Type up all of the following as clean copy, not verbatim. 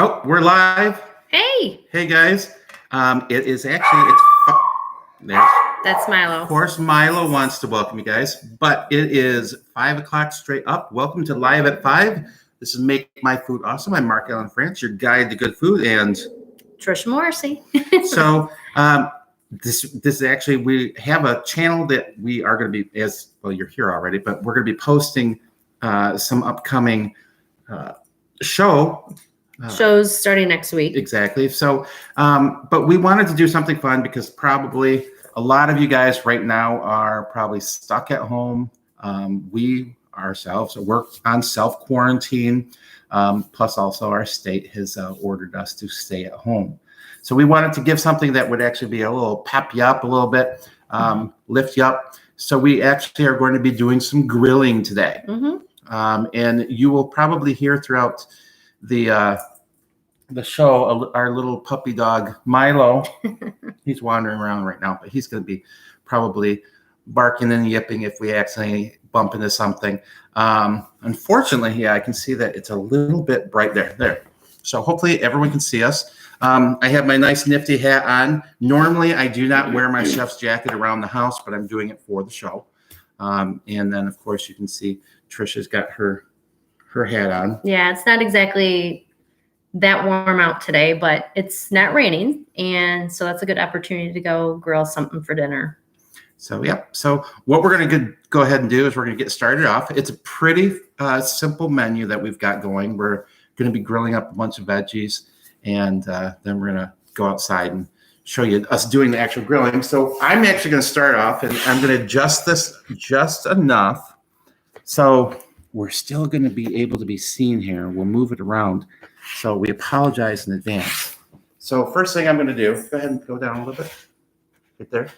Oh, we're live. Hey, Hey guys. It is actually there's that's Milo. of course Milo wants to welcome you guys, but it is 5 o'clock straight up. Welcome to Live at 5. This is Make My Food Awesome. I'm Mark Allen France, your guide to good food, and Trisha Morrissey. so this is actually, we have a channel that we are going to be, as well, you're here already, but we're going to be posting some upcoming shows starting next week. Exactly. So, but we wanted to do something fun because probably a lot of you guys right now are probably stuck at home. We ourselves work on self-quarantine. Plus also our state has ordered us to stay at home. So we wanted to give something that would actually be a little pep you up a little bit, lift you up. So we actually are going to be doing some grilling today. And you will probably hear throughout the show our little puppy dog Milo. He's wandering around right now, but he's going to be probably barking and yipping if we accidentally bump into something. Unfortunately, yeah, I can see that it's a little bit bright there. So hopefully everyone can see us. I have my nice nifty hat on. Normally I do not wear my chef's jacket around the house, but I'm doing it for the show. And then of course you can see Trisha's got her hat on. Yeah, it's not exactly that warm out today, but it's not raining, and so that's a good opportunity to go grill something for dinner. So yeah, so what we're going to go ahead and do is we're going to get started off. It's a pretty simple menu that we've got going. We're going to be grilling up a bunch of veggies, and then we're going to go outside and show you us doing the actual grilling. So I'm actually going to start off, and I'm going to adjust this just enough so we're still going to be able to be seen here. We'll move it around. So we apologize in advance. So first thing I'm going to do, go ahead and go down a little bit. Right there.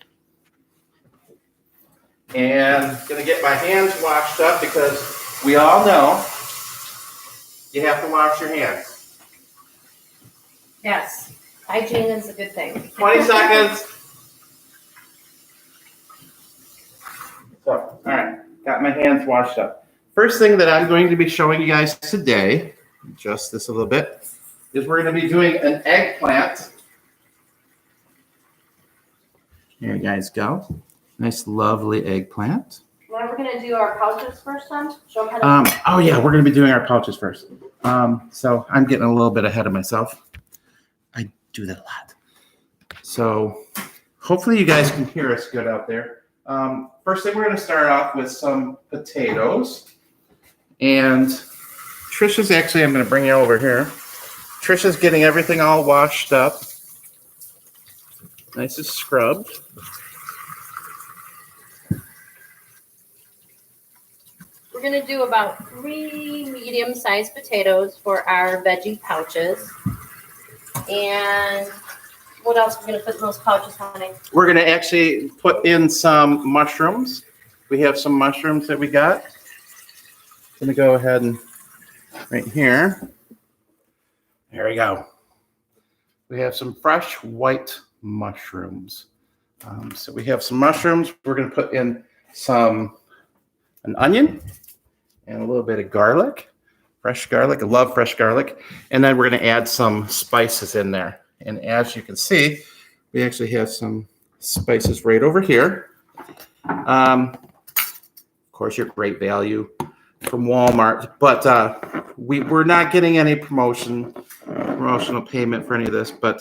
And going to get my hands washed up because we all know you have to wash your hands. Yes, hygiene is a good thing. 20 seconds. So, all right, got my hands washed up. First thing that I'm going to be showing you guys today, adjust this a little bit, is we're going to be doing an eggplant. There you guys go. Nice, lovely eggplant. Now we're going to do our pouches first, then? Show them how to oh yeah, we're going to be doing our pouches first. So I'm getting a little bit ahead of myself. I do that a lot. So hopefully you guys can hear us good out there. First thing, we're going to start off with some potatoes. And Trisha's actually, I'm going to bring you over here. Trisha's getting everything all washed up. Nice and scrubbed. We're going to do about 3 medium-sized potatoes for our veggie pouches. And what else are we going to put in those pouches, honey? We're going to actually put in some mushrooms. We have some mushrooms that we got. I'm going to go ahead and right here. There we go. We have some fresh white mushrooms. So we have some mushrooms. We're going to put in an onion and a little bit of garlic, fresh garlic. I love fresh garlic. And then we're going to add some spices in there. And as you can see, we actually have some spices right over here. Of course, your great value from Walmart, but we're not getting any promotional payment for any of this, but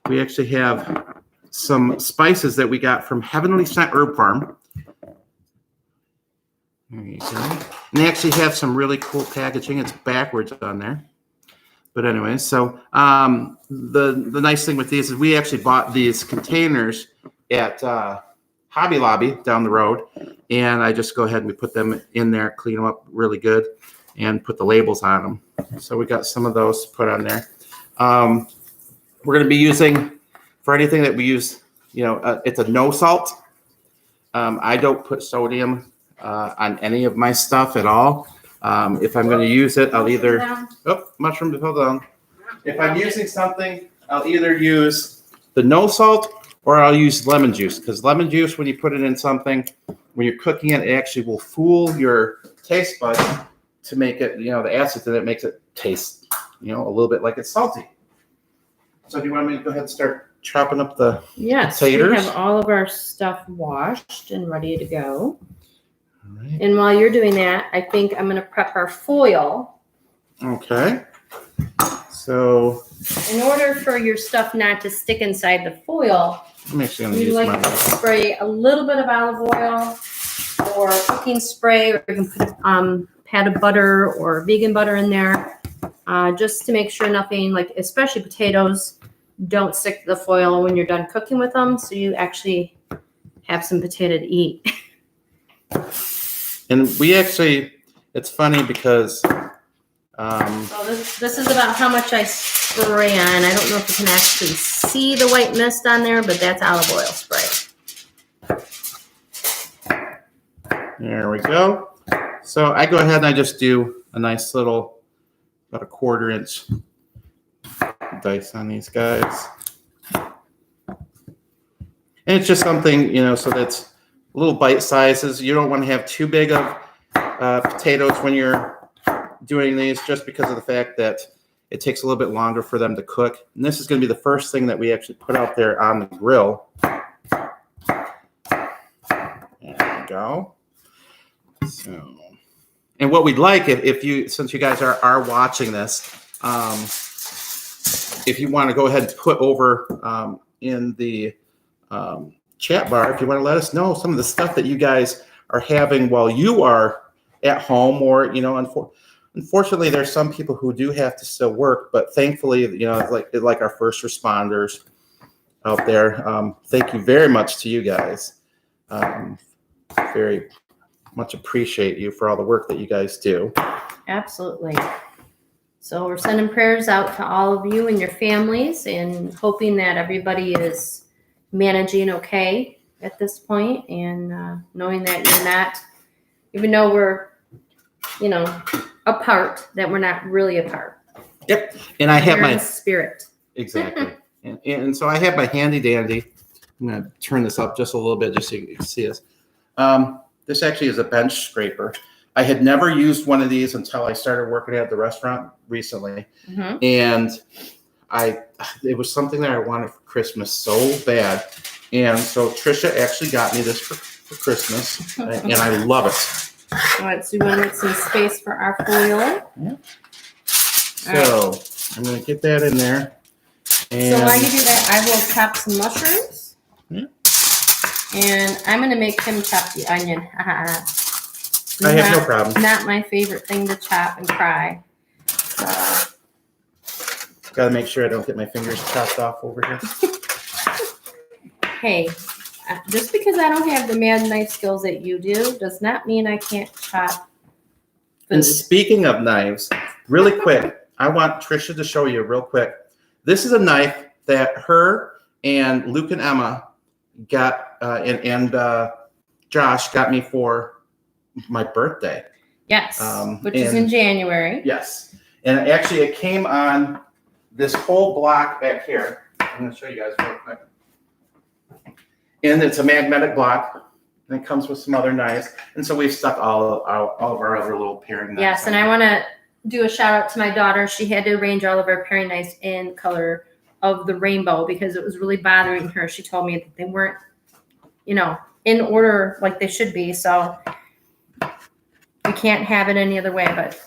we actually have some spices that we got from Heavenly Scent Herb Farm. There you go. And they actually have some really cool packaging. It's backwards on there. But anyway, so the nice thing with these is we actually bought these containers at Hobby Lobby down the road, and I just go ahead and we put them in there, clean them up really good, and put the labels on them. So we got some of those to put on there. We're going to be using, for anything that we use, it's a no salt. I don't put sodium on any of my stuff at all. If I'm going to use it, I'll either, mushroom, hold on. If I'm using something, I'll either use the no salt or I'll use lemon juice, because lemon juice, when you put it in something, when you're cooking it, it actually will fool your taste buds to make it, the acid in it makes it taste a little bit like it's salty. So do you want me to go ahead and start chopping up the Yes, taters? we have all of our stuff washed and ready to go. All right. And while you're doing that, I think I'm going to prep our foil. Okay. So In order for your stuff not to stick inside the foil, I'm actually going to you use like to spray a little bit of olive oil or cooking spray, or you can put pat of butter or vegan butter in there, just to make sure nothing, like especially potatoes, don't stick to the foil when you're done cooking with them, so you actually have some potato to eat. And we actually, it's funny because So this is about how much I spray on. I don't know if you can actually see the white mist on there, but that's olive oil spray. there we go. So I go ahead and I just do a nice little, about a 1/4 inch dice on these guys. And it's just something, so that's little bite sizes. You don't want to have too big of potatoes when you're doing these, just because of the fact that it takes a little bit longer for them to cook. And this is going to be the first thing that we actually put out there on the grill. There we go. So, and what we'd like, if you, since you guys are watching this, if you want to go ahead and put over in the chat bar, if you want to let us know some of the stuff that you guys are having while you are at home, or unfortunately there's some people who do have to still work, but thankfully, like our first responders out there, thank you very much to you guys. Very much appreciate you for all the work that you guys do. Absolutely. So we're sending prayers out to all of you and your families, and hoping that everybody is managing okay at this point, and knowing that you're not, even though we're, apart, that we're not really apart. Yep. And I have We're my in spirit. exactly. and so I have my handy dandy. I'm going to turn this up just a little bit just so you can see this. This actually is a bench scraper. I had never used one of these until I started working at the restaurant recently. Mm-hmm. And it was something that I wanted for Christmas so bad. And so Trisha actually got me this for Christmas, and I love it. All right, so you want to make some space for our foil. Yeah. So I'm going to get that in there. And So while you do that, I will chop some mushrooms. Yeah. And I'm going to make him chop the onion. I have no problem. Not my favorite thing to chop and cry. Got to make sure I don't get my fingers chopped off over here. Hey, just because I don't have the mad knife skills that you do does not mean I can't chop food. And speaking of knives, really quick, I want Trisha to show you real quick. This is a knife that her and Luke and Emma got, and Josh got me for my birthday. Yes, which is in January. Yes. And actually it came on this whole block back here. I'm going to show you guys real quick. And it's a magnetic block. And it comes with some other knives. And so we've stuck all of our other little paring knives. Yes, and I want to do a shout out to my daughter. She had to arrange all of her paring knives in color of the rainbow because it was really bothering her. She told me that they weren't, in order like they should be. So we can't have it any other way but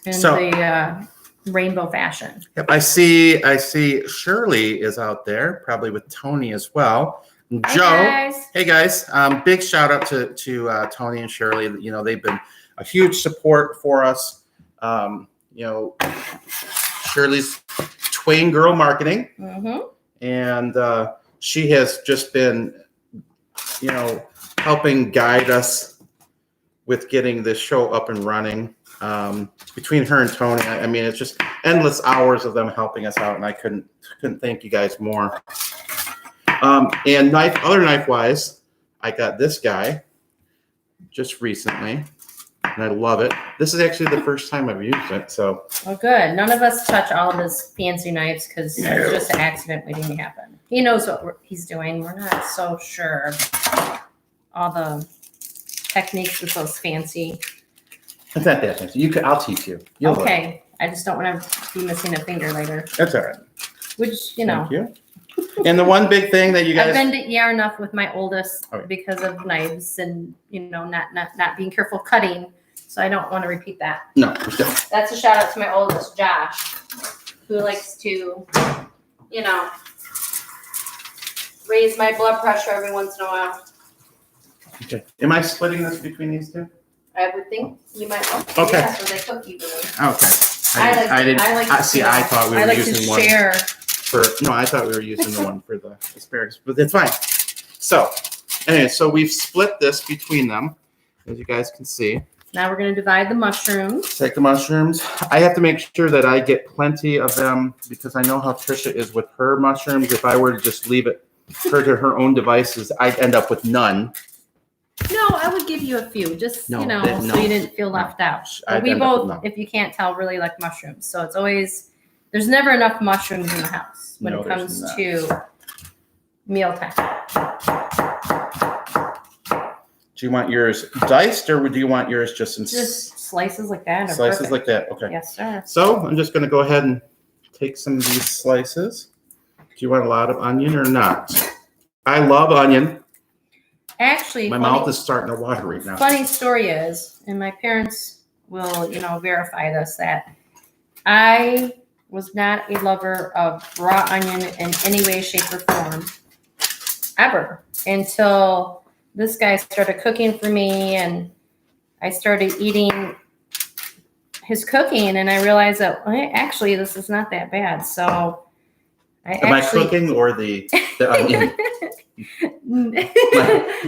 in the rainbow fashion. Yep, I see Shirley is out there, probably with Tony as well. Hi, Joe, guys. Hey guys, big shout out to Tony and Shirley. They've been a huge support for us. Shirley's Twain Girl Marketing, and she has just been, helping guide us with getting this show up and running. Between her and Tony, I mean, it's just endless hours of them helping us out, and I couldn't thank you guys more. And other knife wise, I got this guy just recently, and I love it. This is actually the first time I've used it, so. Well, good. None of us touch all of his fancy knives because it's just an accident waiting to happen. He knows what he's doing. We're not so sure of all the techniques with those fancy. It's not that fancy. I'll teach you. Okay. I just don't want to be missing a finger later. That's all right. Which, you know. Thank you. And the one big thing that you guys. I've been to ER enough with my oldest Okay. because of knives and, you know, not being careful cutting. So I don't want to repeat that. No, still. That's a shout out to my oldest, Josh, who likes to, you know, raise my blood pressure every once in a while. Okay. Am I splitting this between these two? I would think you might want Okay. Yeah, so they cook evenly. Okay. I thought we were using one share. I thought we were using the one for the asparagus, but that's fine. So, anyway, so we've split this between them, as you guys can see. Now we're going to divide the mushrooms. Take the mushrooms. I have to make sure that I get plenty of them because I know how Trisha is with her mushrooms. If I were to just leave her to her own devices, I'd end up with none. No, I would give you a few, just, No, you know, no. so you didn't feel left out. But I'd we end up with both, none. if you can't tell, really like mushrooms. So it's always, there's never enough mushrooms in the house when No, it comes there's to mealtime. Do you want yours diced or do you want yours just in Just slices like that. are slices perfect. like that? Okay. Yes, sir. So I'm just going to go ahead and take some of these slices. Do you want a lot of onion or not? I love onion. Actually, My mouth is starting to water right now. funny story is, and my parents will, you know, verify this, that I was not a lover of raw onion in any way, shape, or form ever until this guy started cooking for me and I started eating his cooking and I realized that well, actually this is not that bad. So Am I cooking or the onion?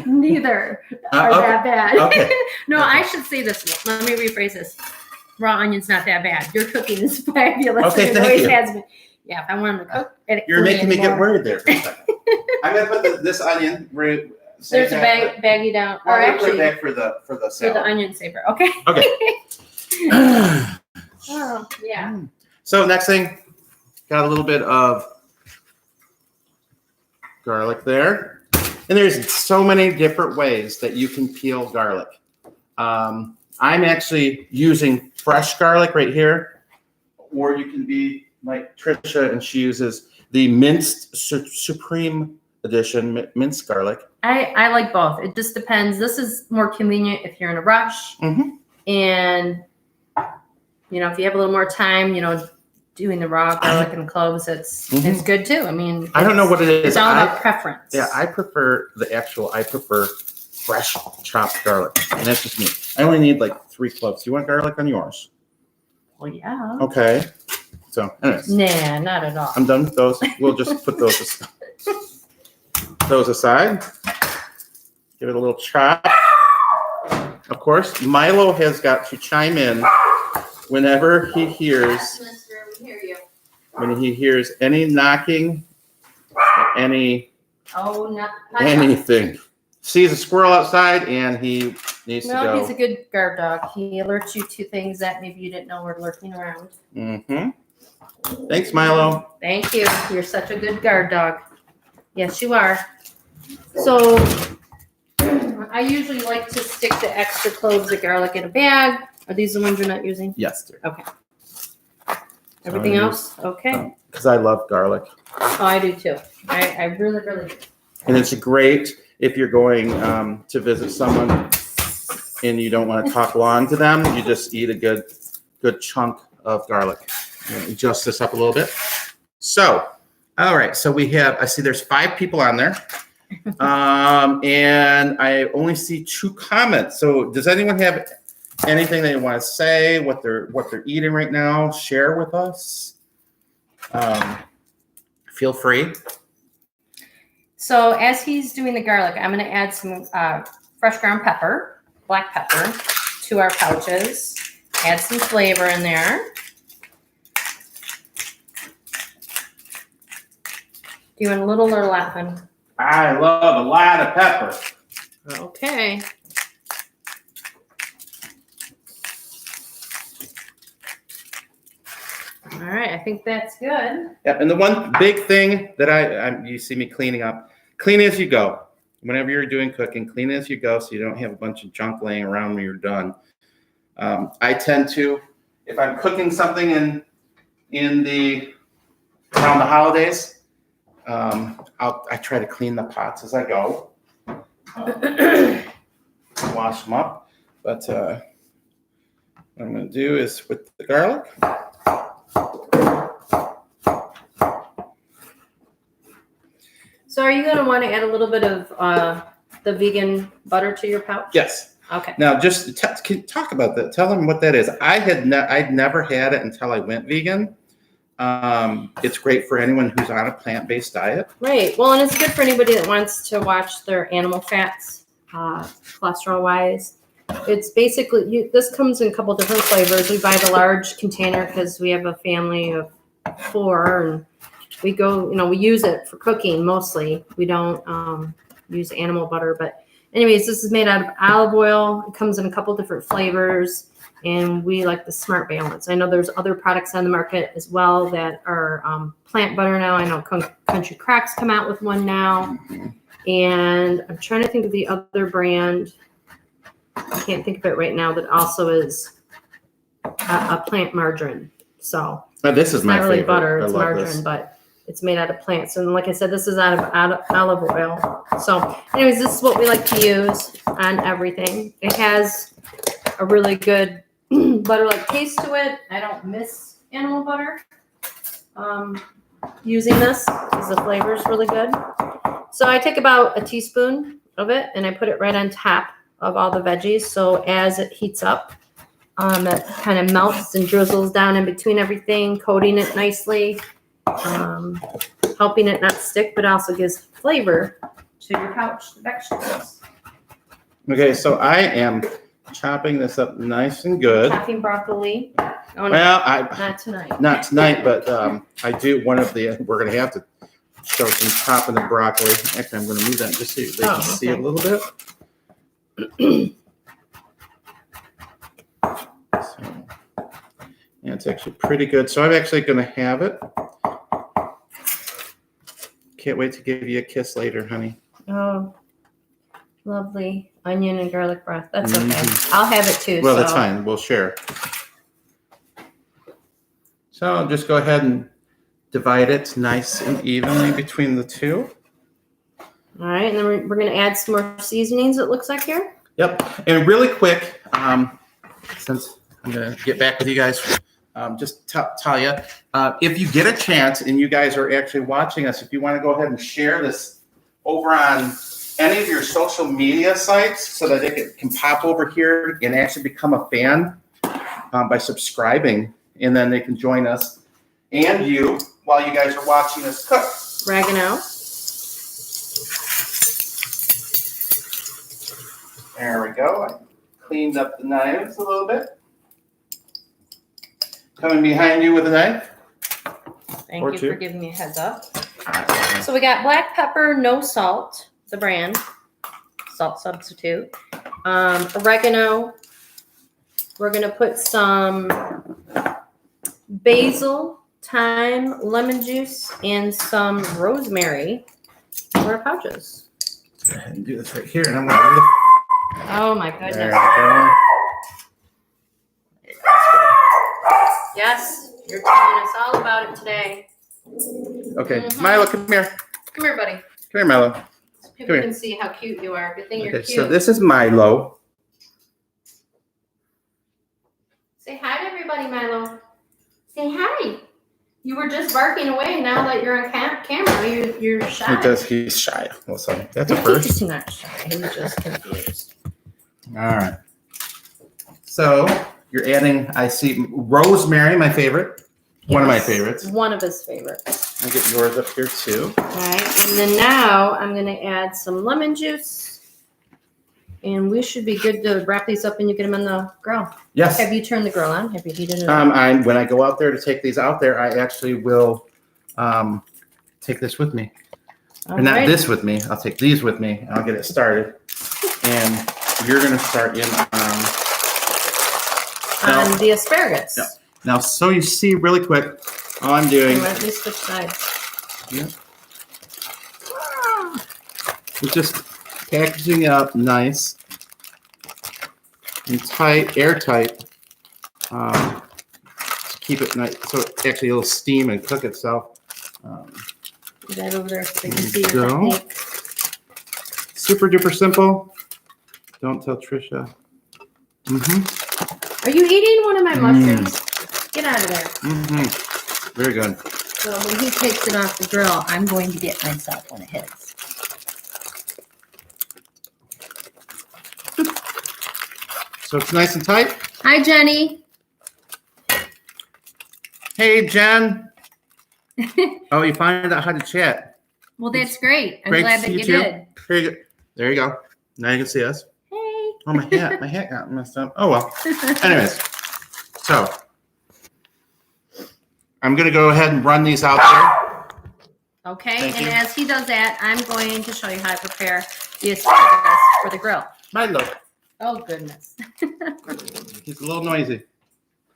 Neither are Okay. that bad. Okay. No, Okay. I should say this. Let me rephrase this. Raw onion's not that bad. Your cooking is fabulous. Okay, and it thank always you. has been. Yeah, if I want him to cook it. You're for making me get anymore. worried there for a second. I'm going to put this onion. There's a baggie down. Or I'm going to put actually, it back for the for the salad. onion saver. Okay. Okay. Oh, yeah. So next thing, got a little bit of garlic there. And there's so many different ways that you can peel garlic. I'm actually using fresh garlic right here, or you can be like Trisha and she uses the minced supreme edition minced garlic. I like both. It just depends. This is more convenient if you're in a rush. Mm-hmm. And, you know, if you have a little more time, you know, doing the raw garlic and cloves, it's good too. I mean, I don't know what it is. It's all about preference. Yeah, I prefer fresh chopped garlic. And that's just me. I only need like 3 cloves. Do you want garlic on yours? Well, yeah. Okay. So, anyways. Nah, not at all. I'm done with those. We'll just put those aside. Give it a little chop. Of course, Milo has got to chime in whenever he hears any knocking, any anything. Sees a squirrel outside and he needs to go. No, he's a good guard dog. He alerts you to things that maybe you didn't know were lurking around. Mm-hmm. Thanks, Milo. Thank you. You're such a good guard dog. Yes, you are. So I usually like to stick the extra cloves of garlic in a bag. Are these the ones you're not using? Yes, dear. Okay. Everything else? Okay. Because I love garlic. Oh, I do too. I really, really do. And it's great if you're going to visit someone and you don't want to talk long to them. You just eat a good chunk of garlic. Adjust this up a little bit. So, all right. So I see there's 5 people on there. And I only see 2 comments. So does anyone have anything they want to say, what they're eating right now? Share with us. Feel free. So as he's doing the garlic, I'm going to add some fresh ground pepper, black pepper, to our pouches. Add some flavor in there. Do you want a little or a lot, hon? I love a lot of pepper. Okay. All right, I think that's good. Yeah, and the one big thing that you see me cleaning up, clean as you go. Whenever you're doing cooking, clean as you go so you don't have a bunch of junk laying around when you're done. I tend to, if I'm cooking something in the around the holidays, I try to clean the pots as I go, wash them up. But what I'm going to do is with the garlic. So are you going to want to add a little bit of the vegan butter to your pouch? Yes. Okay. Now, just talk about that. Tell them what that is. I'd never had it until I went vegan. It's great for anyone who's on a plant-based diet. Right. Well, and it's good for anybody that wants to watch their animal fats, cholesterol-wise. It's basically, this comes in a couple different flavors. We buy the large container because we have a family of 4, and we go, we use it for cooking mostly. We don't use animal butter, but anyways, this is made out of olive oil. It comes in a couple different flavors, and we like the Smart Balance. I know there's other products on the market as well that are plant butter now. I know Country Cracks come out with one now, and I'm trying to think of the other brand. I can't think of it right now. That also is a plant margarine. So this is my not really favorite. butter; it's I love margarine, this. but it's made out of plants. And like I said, this is out of olive oil. So, anyways, this is what we like to use on everything. It has a really good butter-like taste to it. I don't miss animal butter using this because the flavor is really good. So I take about a teaspoon of it and I put it right on top of all the veggies. So as it heats up, it kind of melts and drizzles down in between everything, coating it nicely, helping it not stick, but also gives flavor to your pouch, the vegetables. Okay, so I am chopping this up nice and good. Chopping broccoli. Oh, no, Well, not tonight. not tonight, but I do we're going to have to show some chopping of broccoli. Actually, I'm going to move that just so they can see it a little bit. So, yeah, it's actually pretty good. So I'm actually going to have it. Can't wait to give you a kiss later, honey. Oh, lovely onion and garlic breath. That's okay. I'll have it too. Well, that's fine. We'll share. So I'll just go ahead and divide it nice and evenly between the two. All right, and then we're going to add some more seasonings, it looks like here. Yep. And really quick, since I'm going to get back with you guys, just tell you, if you get a chance and you guys are actually watching us, if you want to go ahead and share this over on any of your social media sites so that it can pop over here and actually become a fan by subscribing, and then they can join us and you while you guys are watching us cook. Oregano. There we go. I cleaned up the knives a little bit. Coming behind you with a knife. Thank you for giving me a heads up. So we got black pepper, no salt, the brand, salt substitute. Oregano. We're going to put some basil, thyme, lemon juice, and some rosemary for our pouches. Go ahead and do this right here. And I'm going to lift. Oh my goodness. There we go. Yes, you're telling us all about it today. Okay, Milo, come here. Come here, buddy. Come here, Milo. So people can see how cute you are. Good thing you're cute. So this is Milo. Say hi to everybody, Milo. Say hi. You were just barking away. Now that you're on camera, you're shy. He's shy. Well, sorry. That's a first. He's not shy. He's just confused. All right. So you're adding, I see, rosemary, my favorite. Yes. One of my favorites. One of his favorites. I'll get yours up here too. All right. And then now I'm going to add some lemon juice. And we should be good to wrap these up and you get them in the grill. Yes. Have you turned the grill on? Have you heated it up? When I go out there to take these out there, I actually will take this with me. Or not this with me. I'll take these with me. I'll get it started. And you're going to start in on the asparagus. Yeah. Now, so you see really quick, all I'm doing. Let me switch sides. Yeah. It's just packaging it up nice and tight, airtight keep it nice so it actually it'll steam and cook itself. Put that over there so they can see There your you go. technique. Super duper simple. Don't tell Trisha. Are you eating one of my mushrooms? Get out of there. Very good. So when he takes it off the grill, I'm going to get myself one of his. So it's nice and tight. Hi, Jenny. Hey, Jen. Oh, you find out how to chat. Well, that's great. I'm Great glad to that see you too. did. There you go. There you go. Now you can see us. Hey. Oh, my hat got messed up. Oh, well. Anyways, so I'm going to go ahead and run these out there. Okay, Thank and you. as he does that, I'm going to show you how to prepare the asparagus for the grill. My look. Oh, goodness. He's a little noisy.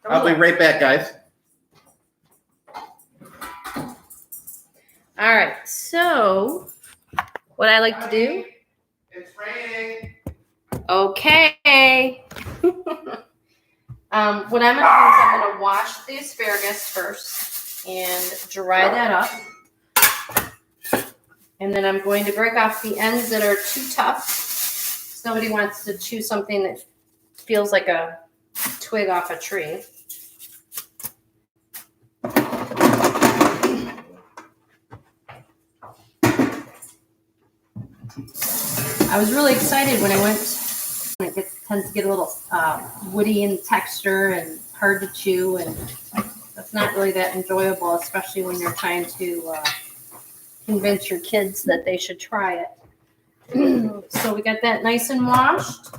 I'll be right back, guys. All right, so what I like to do. It's raining. Okay. What I'm going to do is I'm going to wash the asparagus first and dry that up. And then I'm going to break off the ends that are too tough. Somebody wants to chew something that feels like a twig off a tree. I was really excited when I went. It tends to get a little woody in texture and hard to chew, and that's not really that enjoyable, especially when you're trying to convince your kids that they should try it. So we got that nice and washed.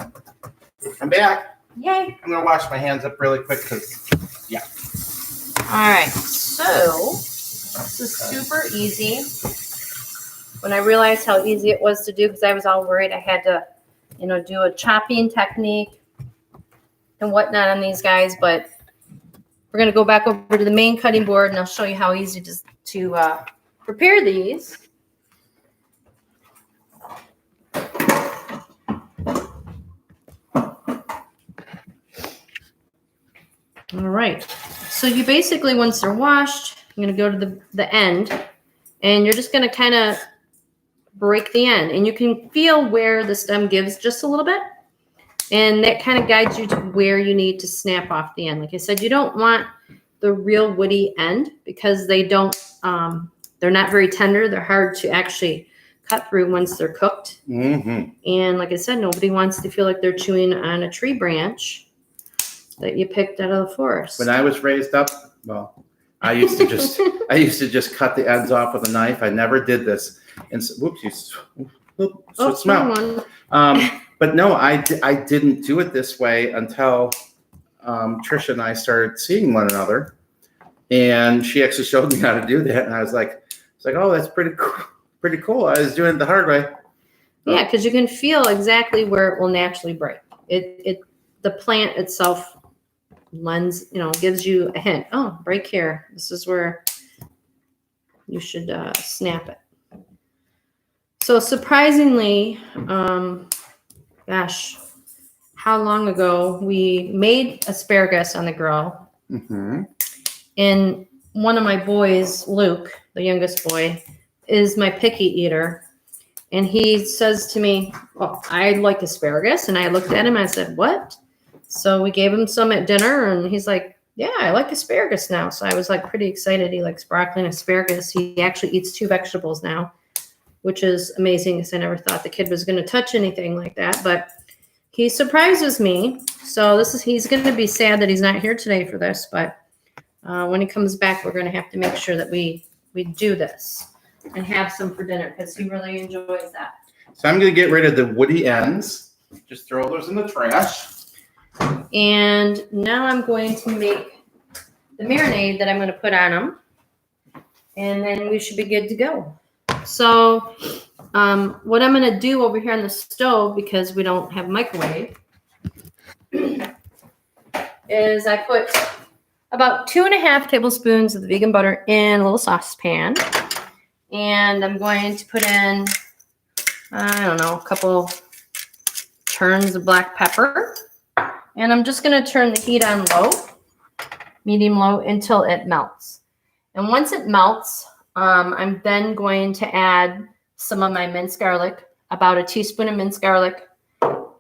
I'm back. Yay. I'm going to wash my hands up really quick because, yeah. All right, so this is super easy. When I realized how easy it was to do, because I was all worried I had to, do a chopping technique and whatnot on these guys, but we're going to go back over to the main cutting board and I'll show you how easy to prepare these. All right, so you basically, once they're washed, I'm going to go to the end, and you're just going to kind of break the end, and you can feel where the stem gives just a little bit, and that kind of guides you to where you need to snap off the end. Like I said, you don't want the real woody end because they don't, they're not very tender. They're hard to actually cut through once they're cooked. And like I said, nobody wants to feel like they're chewing on a tree branch that you picked out of the forest. When I was raised up, well, I used to just cut the ends off with a knife. I never did this. And so, whoops, so smell. But no, I didn't do it this way until Trisha and I started seeing one another, and she actually showed me how to do that, and I was like, oh, that's pretty cool. I was doing it the hard way. Yeah, because you can feel exactly where it will naturally break. The plant itself gives you a hint. Oh, break here. This is where you should snap it. So surprisingly, gosh, how long ago we made asparagus on the grill. And one of my boys, Luke, the youngest boy, is my picky eater. And he says to me, well, I like asparagus. And I looked at him and I said, what? So we gave him some at dinner, and he's like, yeah, I like asparagus now. So I was like pretty excited. He likes broccoli and asparagus. He actually eats 2 vegetables now, which is amazing because I never thought the kid was going to touch anything like that. But he surprises me. So he's going to be sad that he's not here today for this. But when he comes back, we're going to have to make sure that we do this and have some for dinner because he really enjoys that. So I'm going to get rid of the woody ends. Just throw those in the trash. And now I'm going to make the marinade that I'm going to put on them. And then we should be good to go. So what I'm going to do over here on the stove, because we don't have a microwave, is I put about 2.5 tablespoons of the vegan butter in a little saucepan. And I'm going to put in, a couple turns of black pepper. And I'm just going to turn the heat on low, medium low until it melts. And once it melts, I'm then going to add some of my minced garlic, about a teaspoon of minced garlic,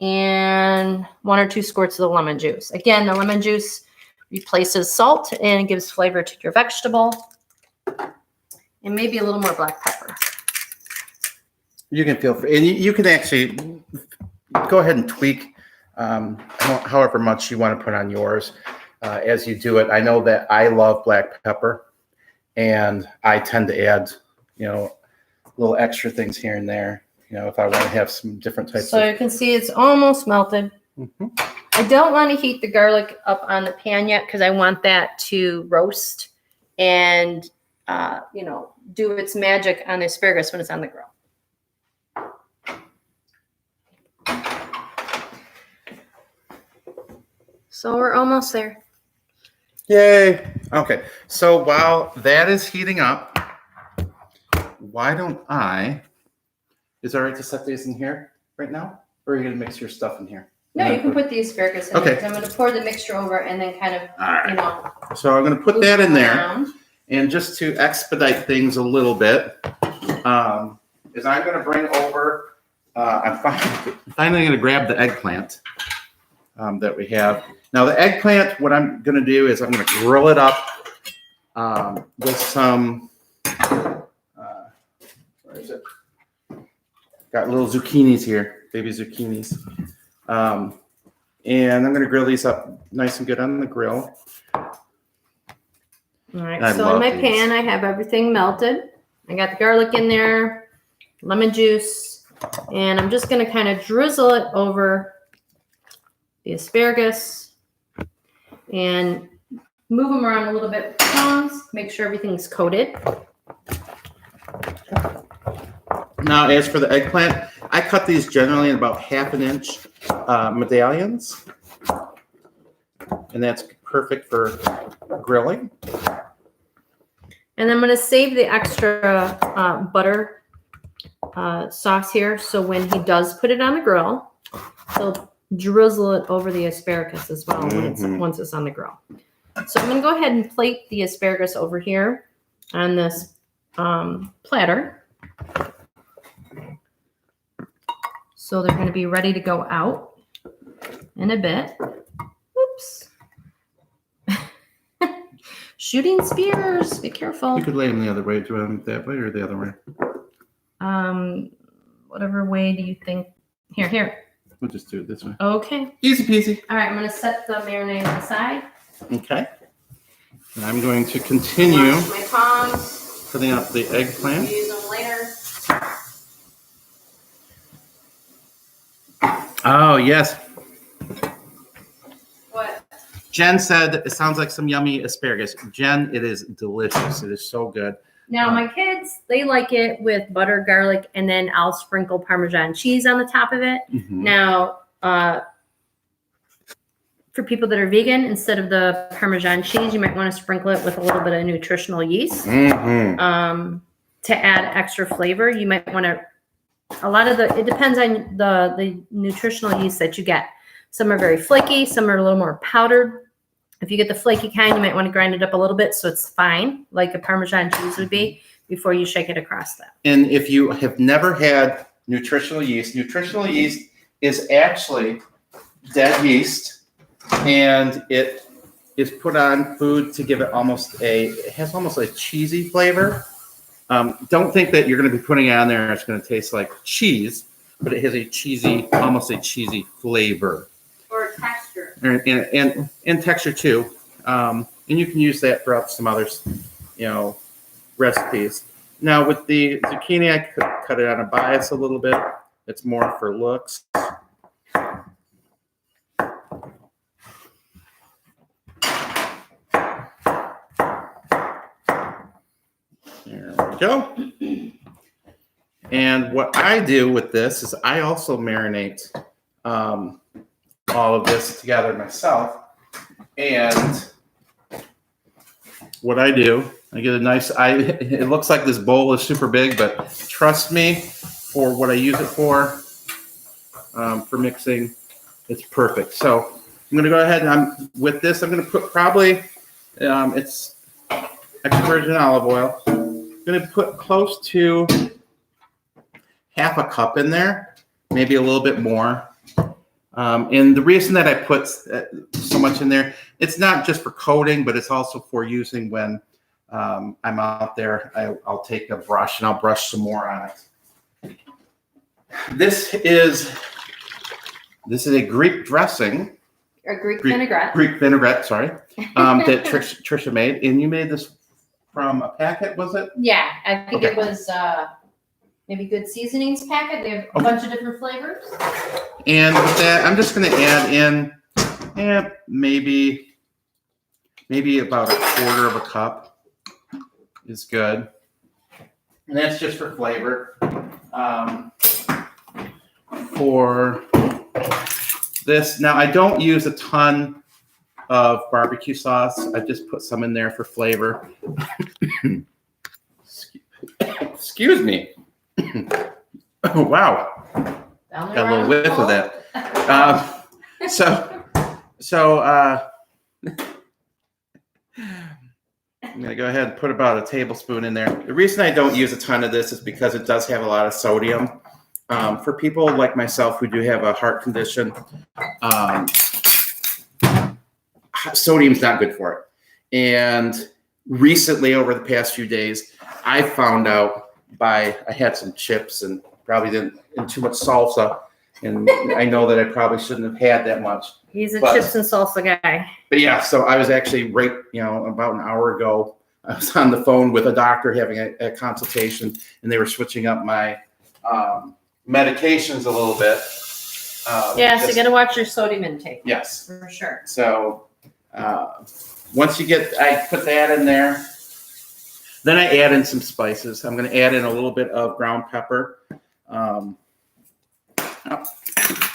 and 1 or 2 squirts of the lemon juice. Again, the lemon juice replaces salt and gives flavor to your vegetable. And maybe a little more black pepper. You can feel free, and you can actually go ahead and tweak however much you want to put on yours as you do it. I know that I love black pepper, and I tend to add, little extra things here and there, if I want to have some different types. So you can see it's almost melted. Mm-hmm. I don't want to heat the garlic up on the pan yet because I want that to roast and, do its magic on the asparagus when it's on the grill. So we're almost there. Yay. Okay. So while that is heating up, why don't is it all right to set these in here right now? Or are you going to mix your stuff in here? No, you can put the asparagus in Okay. there. I'm going to pour the mixture over and then kind of, So I'm going to put that in there. around. And just to expedite things a little bit, is I'm going to bring over, I'm finally going to grab the eggplant that we have. Now the eggplant, what I'm going to do is I'm going to grill it up with some, where is it? Got little zucchinis here, baby zucchinis. And I'm going to grill these up nice and good on the grill. All right, so in my pan, I have everything melted. I got the garlic in there, lemon juice, and I'm just going to kind of drizzle it over the asparagus and move them around a little bit with tongs, make sure everything's coated. Now, as for the eggplant, I cut these generally in about 1/2 inch medallions, and that's perfect for grilling. And I'm going to save the extra butter sauce here, so when he does put it on the grill, he'll drizzle it over the asparagus as well once it's on the grill. So I'm going to go ahead and plate the asparagus over here on this platter. So they're going to be ready to go out in a bit. Oops. Shooting spears. Be careful. You could lay them the other way. Do you want them that way or the other way? Whatever way do you think? Here. We'll just do it this way. Okay. Easy peasy. All right, I'm going to set the marinade aside. Okay. And I'm going to continue Wash my tongs. putting up the eggplant. Use them later. Oh, yes. What? Jen said it sounds like some yummy asparagus. Jen, it is delicious. It is so good. Now, my kids, they like it with butter, garlic, and then I'll sprinkle Parmesan cheese on the top of it. Mm-hmm. Now, for people that are vegan, instead of the Parmesan cheese, you might want to sprinkle it with a little bit of nutritional yeast to add extra flavor. You might want to, it depends on the nutritional yeast that you get. Some are very flaky, some are a little more powdered. If you get the flaky kind, you might want to grind it up a little bit so it's fine, like a Parmesan cheese would be, before you shake it across that. And if you have never had nutritional yeast is actually dead yeast, and it is put on food to give it it has almost a cheesy flavor. Don't think that you're going to be putting it on there and it's going to taste like cheese, but it has almost a cheesy flavor. Or texture. And texture too. And you can use that for some other, recipes. Now with the zucchini, I cut it on a bias a little bit. It's more for looks. There we go. And what I do with this is I also marinate all of this together myself. And what I do, I get it looks like this bowl is super big, but trust me, for what I use it for mixing, it's perfect. So I'm going to go ahead and with this, I'm going to put probably It's extra virgin olive oil. I'm going to put close to half a cup in there, maybe a little bit more. And the reason that I put so much in there, it's not just for coating, but it's also for using when I'm out there. I'll take a brush and I'll brush some more on it. This is a Greek dressing. Or Greek vinaigrette. Greek vinaigrette, sorry, that Trisha made. And you made this from a packet, was it? Yeah, I think it was maybe Good Seasonings packet. They have a bunch of different flavors. And with that, I'm just going to add in maybe about a quarter of a cup is good. And that's just for flavor. For this, now I don't use a ton of barbecue sauce. I just put some in there for flavor. Excuse me. Oh, wow. Got a little whiff of that. I'm going to go ahead and put about a tablespoon in there. The reason I don't use a ton of this is because it does have a lot of sodium. For people like myself who do have a heart condition, sodium's not good for it. And recently, over the past few days, I found out I had some chips and probably didn't eat too much salsa. And I know that I probably shouldn't have had that much. He's a chips and salsa guy. But yeah, so I was actually about an hour ago, I was on the phone with a doctor having a consultation, and they were switching up my medications a little bit. So you got to watch your sodium intake. Yes. For sure. So once I put that in there, then I add in some spices. I'm going to add in a little bit of ground pepper.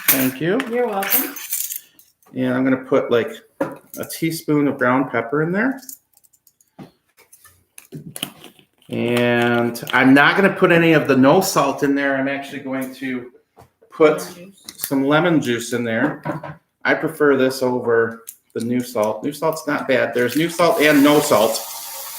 Thank you. You're welcome. And I'm going to put like a teaspoon of ground pepper in there. And I'm not going to put any of the no salt in there. I'm actually going to put some lemon juice in there. I prefer this over the new salt. New salt's not bad. There's new salt and no salt.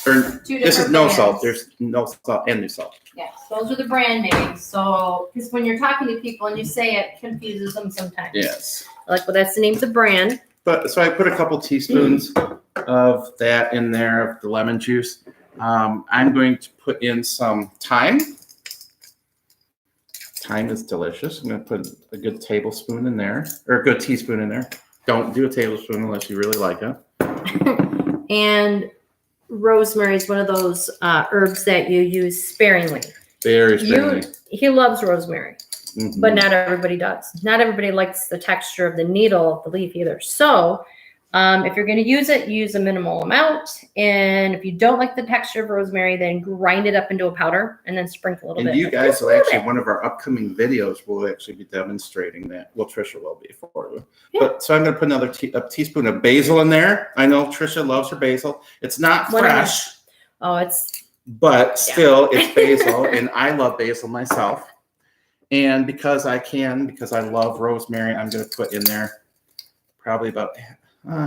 This is no salt. There's no salt and new salt. Yes, those are the brand names. So, because when you're talking to people and you say it, confuses them sometimes. Yes. Well, that's the name of the brand. So I put a couple teaspoons of that in there, of the lemon juice. I'm going to put in some thyme. Thyme is delicious. I'm going to put a good tablespoon in there, or a good teaspoon in there. Don't do a tablespoon unless you really like it. And rosemary is one of those herbs that you use sparingly. Very sparingly. He loves rosemary, but not everybody does. Not everybody likes the texture of the needle of the leaf either. So if you're going to use it, use a minimal amount. And if you don't like the texture of rosemary, then grind it up into a powder and then sprinkle a little bit. And you guys will actually, one of our upcoming videos will actually be demonstrating that. Well, Trisha will be for you. Yeah. But so I'm going to put another teaspoon of basil in there. I know Trisha loves her basil. It's not fresh. But still, it's basil, and I love basil myself. And because I love rosemary, I'm going to put in there probably about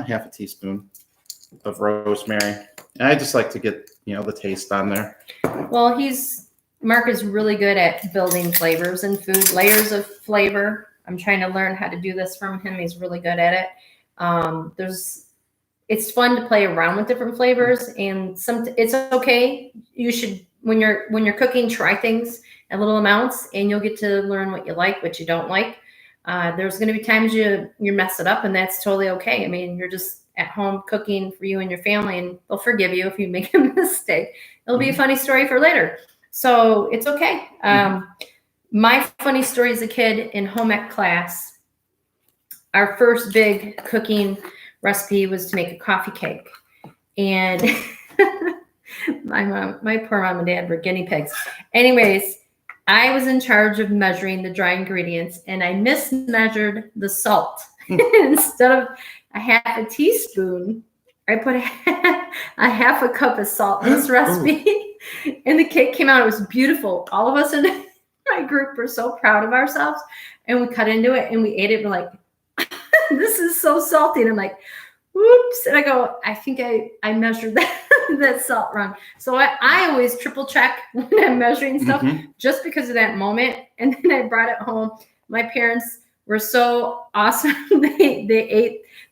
half a teaspoon of rosemary. And I just like to get, the taste on there. Well, Mark is really good at building flavors in food, layers of flavor. I'm trying to learn how to do this from him. He's really good at it. It's fun to play around with different flavors, and it's okay. You should, when you're cooking, try things in little amounts, and you'll get to learn what you like, what you don't like. There's going to be times you mess it up, and that's totally okay. I mean, you're just at home cooking for you and your family, and they'll forgive you if you make a mistake. It'll be a funny story for later. So it's okay. My funny story as a kid in home ec class, our first big cooking recipe was to make a coffee cake. And my poor mom and dad were guinea pigs. Anyways, I was in charge of measuring the dry ingredients, and I mismeasured the salt. Instead of a half a teaspoon, I put a half a cup of salt in this recipe, and the cake came out. It was beautiful. All of us in my group were so proud of ourselves, and we cut into it, and we ate it. We're like, this is so salty. And I'm like, whoops. And I go, I think I measured that salt wrong. So I always triple check when I'm measuring stuff just because of that moment. And then I brought it home. My parents were so awesome.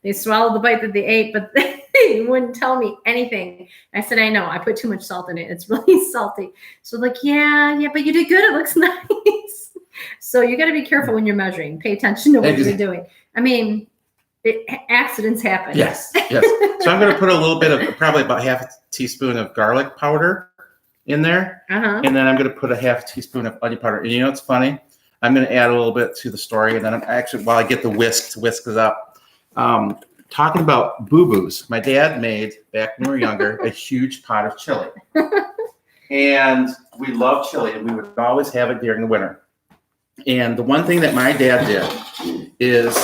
They swallowed the bite that they ate, but they wouldn't tell me anything. I said, I know, I put too much salt in it. It's really salty. So like, yeah, but you did good. It looks nice. So you got to be careful when you're measuring. Pay attention to what you're doing. I mean, accidents happen. Yes. So I'm going to put a little bit of, probably about half a teaspoon of garlic powder in there. And then I'm going to put a half teaspoon of onion powder. And you know what's funny? I'm going to add a little bit to the story. And then I'm actually, while I get the whisk it up, talking about boo-boos. My dad made, back when we were younger, a huge pot of chili. And we love chili, and we would always have it during the winter. And the one thing that my dad did is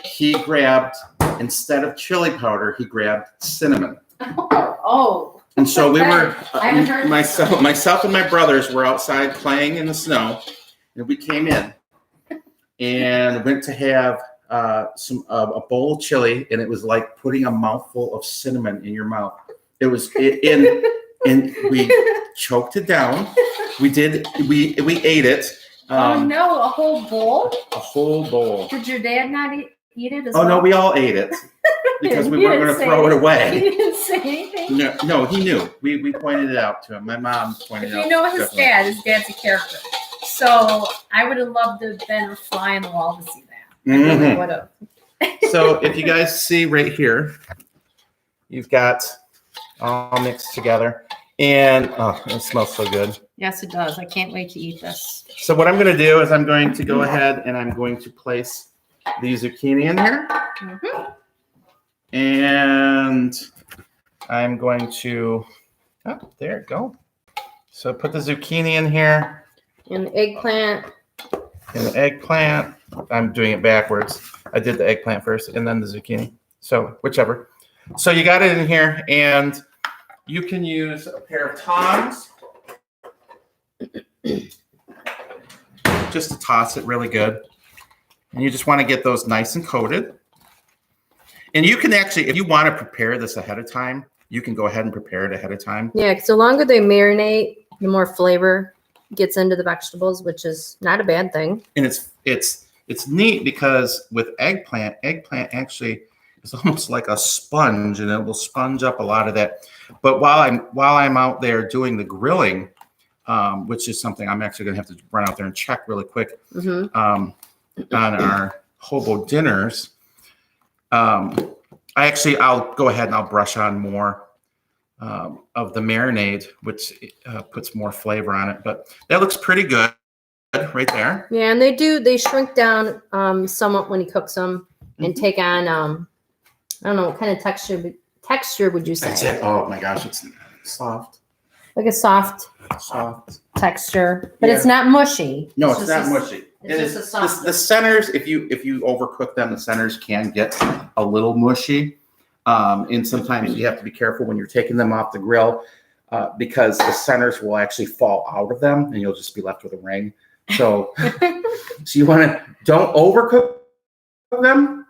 he grabbed, instead of chili powder, he grabbed cinnamon. Oh. And so we were, myself and my brothers were outside playing in the snow, and we came in and went to have a bowl of chili, and it was like putting a mouthful of cinnamon in your mouth. It was and we choked it down. We ate it. Oh no, a whole bowl? A whole bowl. Did your dad not eat it as well? Oh no, we all ate it because we weren't going to throw it away. He didn't say anything? No, he knew. We pointed it out to him. My mom pointed it out. You know his dad's a character. So I would have loved to have been a fly on the wall to see that. I really would have. So if you guys see right here, you've got all mixed together. And it smells so good. Yes, it does. I can't wait to eat this. So what I'm going to do is I'm going to go ahead and I'm going to place the zucchini in here. And I'm going to, there it go. So put the zucchini in here. And the eggplant. And the eggplant. I'm doing it backwards. I did the eggplant first and then the zucchini. So whichever. So you got it in here, and you can use a pair of tongs just to toss it really good. And you just want to get those nice and coated. And you can actually, if you want to prepare this ahead of time, you can go ahead and prepare it ahead of time. Yeah, because the longer they marinate, the more flavor gets into the vegetables, which is not a bad thing. And it's neat because with eggplant actually is almost like a sponge, and it will sponge up a lot of that. But while I'm out there doing the grilling, which is something I'm actually going to have to run out there and check really quick on our hobo dinners, I'll go ahead and I'll brush on more of the marinade, which puts more flavor on it. But that looks pretty good right there. Yeah, and they shrink down somewhat when he cooks them and take on I don't know what kind of texture would you say? That's it. Oh my gosh, it's soft. Like a soft texture, but it's not mushy. No, it's not mushy. It's just a soft. The centers, if you overcook them, the centers can get a little mushy. And sometimes you have to be careful when you're taking them off the grill because the centers will actually fall out of them, and you'll just be left with a ring. So, so you want to don't overcook them,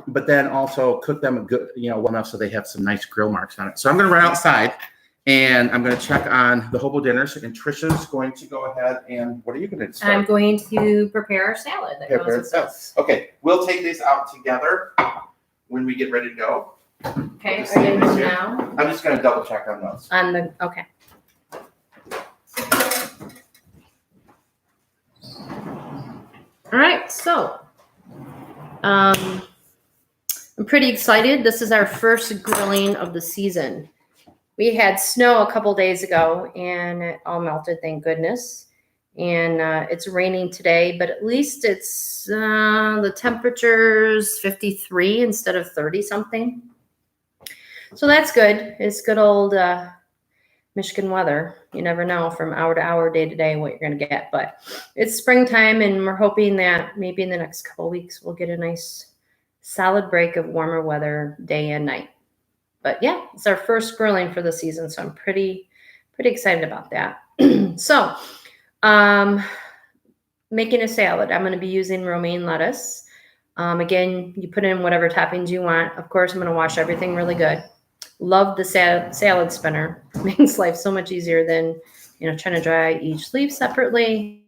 but then also cook them good, well enough so they have some nice grill marks on it. So I'm going to run outside and I'm going to check on the hobo dinners. And Trisha's going to go ahead and what are you going to start? I'm going to prepare our salad. Okay, we'll take these out together when we get ready to go. Okay, are you going to do now? I'm just going to double check on those. Okay. All right, so I'm pretty excited. This is our first grilling of the season. We had snow a couple days ago, and it all melted, thank goodness. And it's raining today, but at least it's the temperature's 53 instead of 30 something. So that's good. It's good old Michigan weather. You never know from hour to hour, day to day, what you're going to get. But it's springtime, and we're hoping that maybe in the next couple of weeks we'll get a nice solid break of warmer weather day and night. But yeah, it's our first grilling for the season, so I'm pretty excited about that. So, making a salad. I'm going to be using romaine lettuce. Again, you put in whatever toppings you want. Of course, I'm going to wash everything really good. Love the salad spinner. Makes life so much easier than, trying to dry each leaf separately.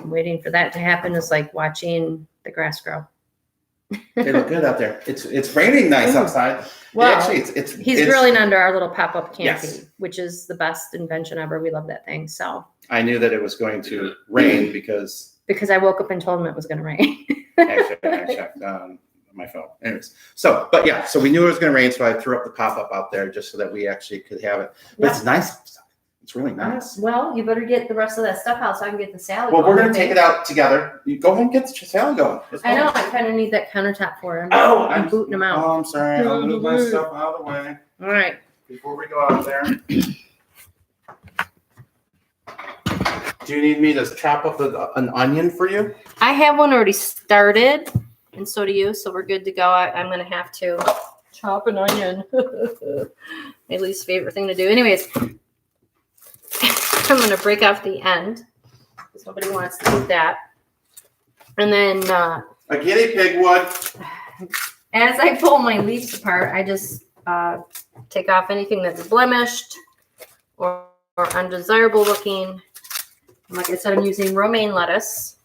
Waiting for that to happen is like watching the grass grow. They look good out there. It's raining nice outside. Well, actually, he's grilling under our little pop-up canopy, yes, which is the best invention ever. We love that thing. So I knew that it was going to rain because I woke up and told him it was going to rain. actually, I checked my phone. Anyways, so we knew it was going to rain, so I threw up the pop-up out there just so that we actually could have it. But It's nice. It's really nice. Well, you better get the rest of that stuff out so I can get the salad. Well, we're going to take it out together. You go ahead and get the salad going. I know. I kind of need that countertop for him. I'm booting him out. Oh, I'm sorry. I'll move my stuff out of the way. All right. Before we go out there. Do you need me to chop up an onion for you? I have one already started, and so do you, so we're good to go. I'm going to have to chop an onion. My least favorite thing to do. Anyways, I'm going to break off the end because nobody wants to eat that. And then a guinea pig would. As I pull my leaves apart, I just take off anything that's blemished or undesirable looking. And like I said, I'm using romaine lettuce.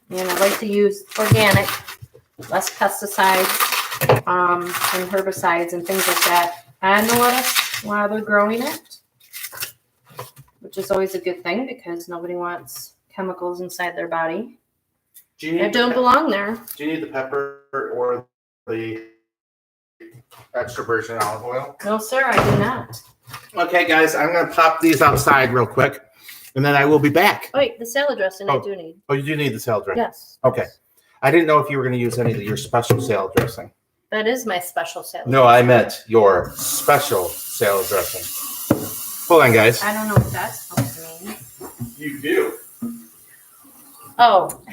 And I like to use organic, less pesticides and herbicides and things like that on the lettuce while they're growing it, which is always a good thing because nobody wants chemicals inside their body that don't belong there. Do you need the pepper or the extra virgin olive oil? No, sir, I do not. Okay, guys, I'm going to pop these outside real quick, and then I will be back. Oh, wait, the salad dressing I do need. Oh, you do need the salad dressing? Yes. Okay. I didn't know if you were going to use any of your special salad dressing. That is my special salad No, I meant your special salad dressing. Hold on, guys. I don't know what that's supposed to mean. You do. Oh.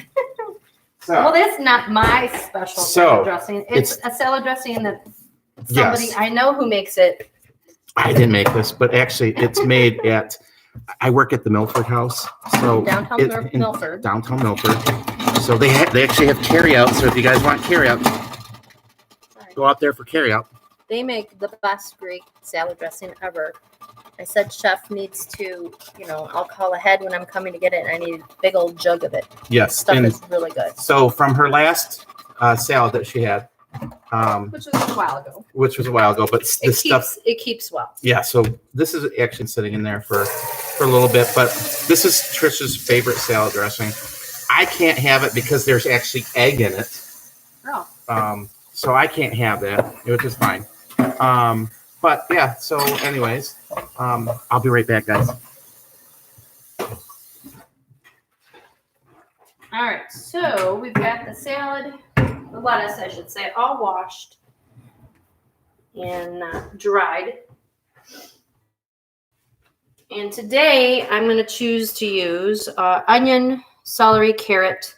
So, Well, that's not my special salad dressing. It's a salad dressing that somebody I know who makes it. I didn't make this, but actually it's made at, I work at the Milford House. So Downtown Milford. Downtown Milford. So they actually have carryout. So if you guys want carryout, go out there for carryout. They make the best Greek salad dressing ever. I said chef needs to, I'll call ahead when I'm coming to get it, and I need a big old jug of it. Yes. Stuff is really good. So from her last salad that she had, which was a while ago. But it keeps well. Yeah. So this is actually sitting in there for a little bit, but this is Trish's favorite salad dressing. I can't have it because there's actually egg in it. Oh. So I can't have that, which is fine. But yeah, so anyways, I'll be right back, guys. All right, so we've got the salad, the lettuce, I should say, all washed and dried. And today I'm going to choose to use onion, celery, carrot,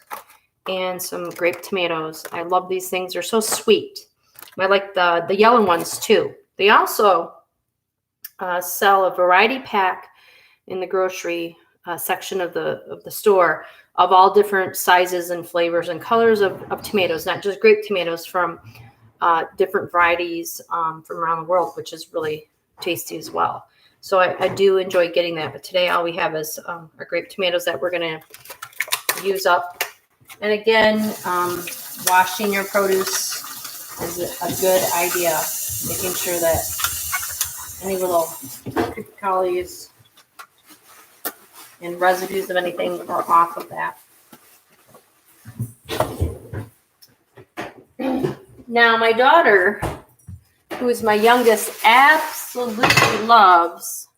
and some grape tomatoes. I love these things. They're so sweet. I like the yellow ones too. They also sell a variety pack in the grocery section of the store of all different sizes and flavors and colors of tomatoes, not just grape tomatoes, from different varieties from around the world, which is really tasty as well. So I do enjoy getting that. But today all we have is our grape tomatoes that we're going to use up. And again, washing your produce is a good idea. Making sure that any little creepy-crawlies and residues of anything are off of that. Now, my daughter, who is my youngest, absolutely loves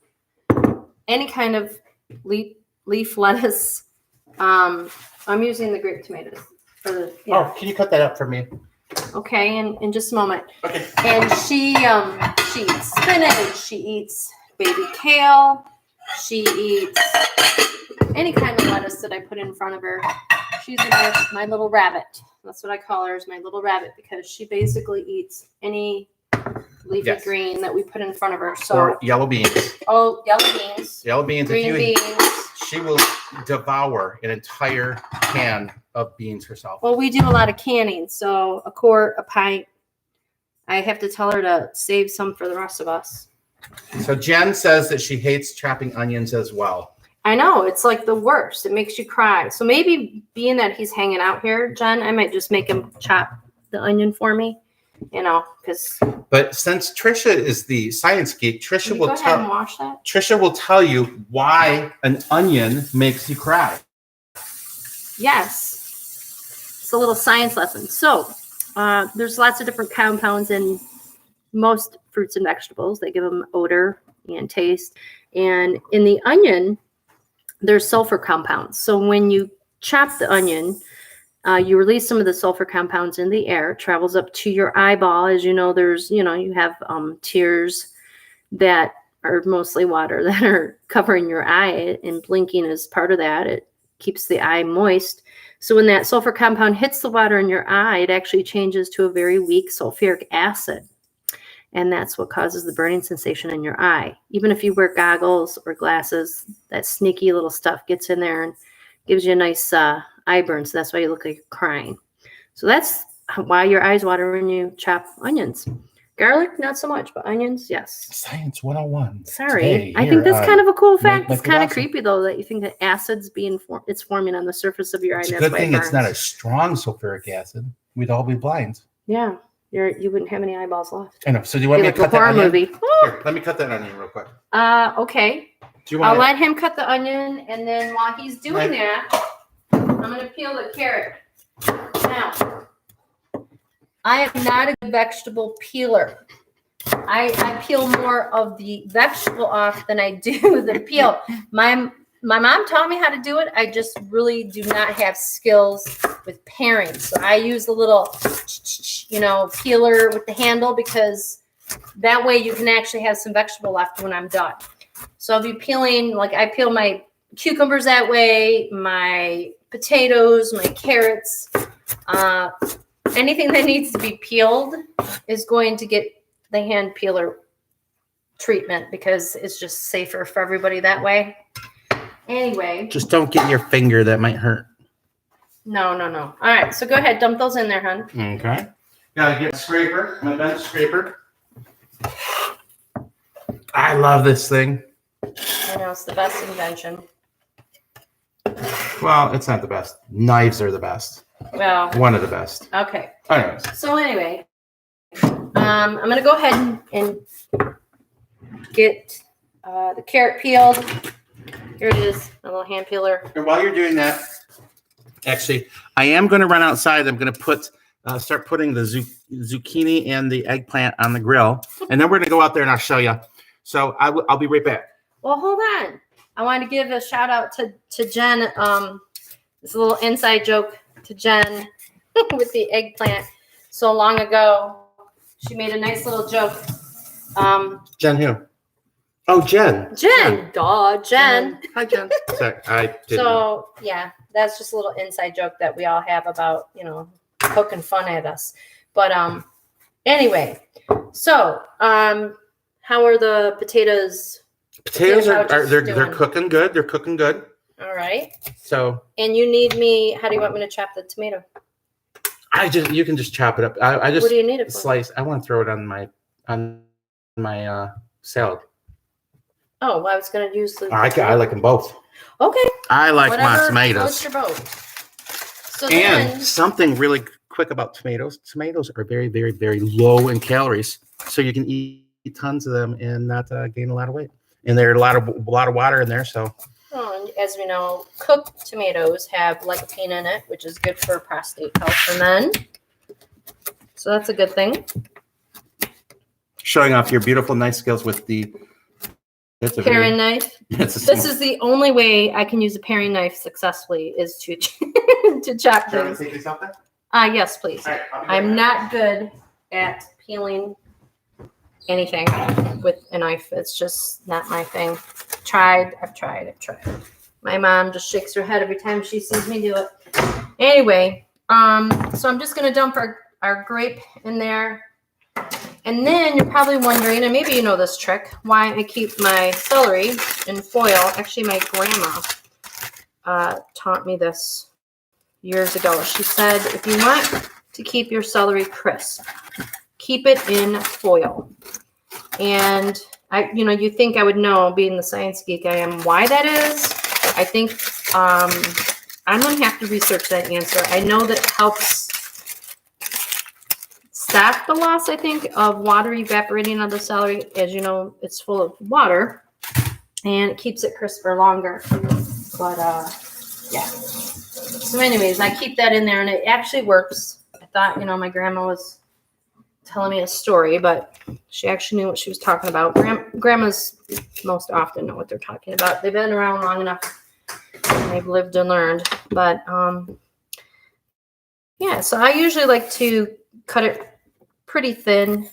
any kind of leaf lettuce. I'm using the grape tomatoes for the. Yeah. Oh, can you cut that up for me? Okay, in just a moment. Okay. And she eats spinach, she eats baby kale, she eats any kind of lettuce that I put in front of her. She's my little rabbit. That's what I call her, is my little rabbit, because she basically eats any leafy green that we put in front of her. So or yellow beans. Oh, yellow beans. Yellow beans. Green beans. She will devour an entire can of beans herself. Well, we do a lot of canning, so a quart, a pint. I have to tell her to save some for the rest of us. So Jen says that she hates chopping onions as well. I know, it's like the worst. It makes you cry. So maybe being that he's hanging out here, Jen, I might just make him chop the onion for me, you know, because. But since Trisha is the science geek, Trisha will go ahead and wash that. Trisha will tell you why an onion makes you cry. Yes, it's a little science lesson. So there's lots of different compounds in most fruits and vegetables. They give them odor and taste. And in the onion, there's sulfur compounds. So when you chop the onion, you release some of the sulfur compounds in the air. It travels up to your eyeball. As you know, you have tears that are mostly water that are covering your eye, and blinking is part of that. It keeps the eye moist. So when that sulfur compound hits the water in your eye, it actually changes to a very weak sulfuric acid. And that's what causes the burning sensation in your eye. Even if you wear goggles or glasses, that sneaky little stuff gets in there and gives you a nice eye burn. So that's why you look like you're crying. So that's why your eyes water when you chop onions. Garlic, not so much, but onions, yes. Science 101. Sorry. Today, I think that's kind of a cool fact. make It's kind of awesome. creepy, though, that you think that acid's it's forming on the surface of your eye. It's a and that's good why it thing it's not a burns. strong sulfuric acid. We'd all be blind. Yeah. You wouldn't have any eyeballs left. I know. So do you want me Like to a cut that horror onion? movie. Here, let me cut that onion real quick. Okay. Do you I'll want let him cut the onion, and then while he's doing Right. that, I'm going to peel the carrot. Now, I am not a good vegetable peeler. I peel more of the vegetable off than I do the peel. My mom taught me how to do it. I just really do not have skills with paring. So I use a little, peeler with the handle, because that way you can actually have some vegetable left when I'm done. So I'll be peeling, like I peel my cucumbers that way, my potatoes, my carrots. Anything that needs to be peeled is going to get the hand peeler treatment, because it's just safer for everybody that way. Anyway. Just don't get your finger. That might hurt. No. All right, so go ahead. Dump those in there, hon. Okay. Gotta get a scraper. My bench scraper. I love this thing. I know, it's the best invention. Well, it's not the best. Knives are the best. Well, One of the best. okay. Anyways. So anyway, I'm going to go ahead and get the carrot peeled. Here it is, a little hand peeler. And while you're doing that, actually, I am going to run outside. I'm going to start putting the zucchini and the eggplant on the grill. And then we're going to go out there and I'll show you. So I'll be right back. Well, hold on. I want to give a shout out to Jen. It's a little inside joke to Jen with the eggplant. So long ago, she made a nice little joke. Jen who? Oh, Jen. Jen. Hi, Jen. Sorry, I didn't. So, yeah, that's just a little inside joke that we all have about, poking fun at us. But anyway, so how are the potatoes? Potatoes are they're doing? cooking good. They're cooking good. All right. So. And you need me. How do you want me to chop the tomato? You can just chop it up. I just. What do you need it for? Slice. I want to throw it on my salad. Oh, well, I was going to use the. I like them both. Okay. I like my Whatever tomatoes. floats your boat. So And then, something really quick about tomatoes. Tomatoes are very, very, very low in calories, so you can eat tons of them and not gain a lot of weight. And there's a lot of water in there, so. and as we know, cooked tomatoes have lycopene in it, which is good for prostate health for men. So that's a good thing. Showing off your beautiful, nice skills with the. Paring knife. This is the only way I can use a paring knife successfully is to to chop things. Yes, please. Right, I'm not good at peeling anything with a knife. It's just not my thing. I've tried. My mom just shakes her head every time she sees me do it. Anyway, so I'm just gonna dump our grape in there. And then you're probably wondering, and maybe you know this trick, why I keep my celery in foil. Actually, my grandma taught me this years ago. She said, if you want to keep your celery crisp, keep it in foil. And you think I would know, being the science geek I am, why that is. I think I'm going to have to research that answer. I know that it helps stop the loss, I think, of water evaporating out of the celery. As you know, it's full of water, and it keeps it crisper longer. But, yeah. So anyways, I keep that in there, and it actually works. I thought, my grandma was telling me a story, but she actually knew what she was talking about. Grandmas most often know what they're talking about. They've been around long enough, and they've lived and learned. But, yeah, so I usually like to cut it pretty thin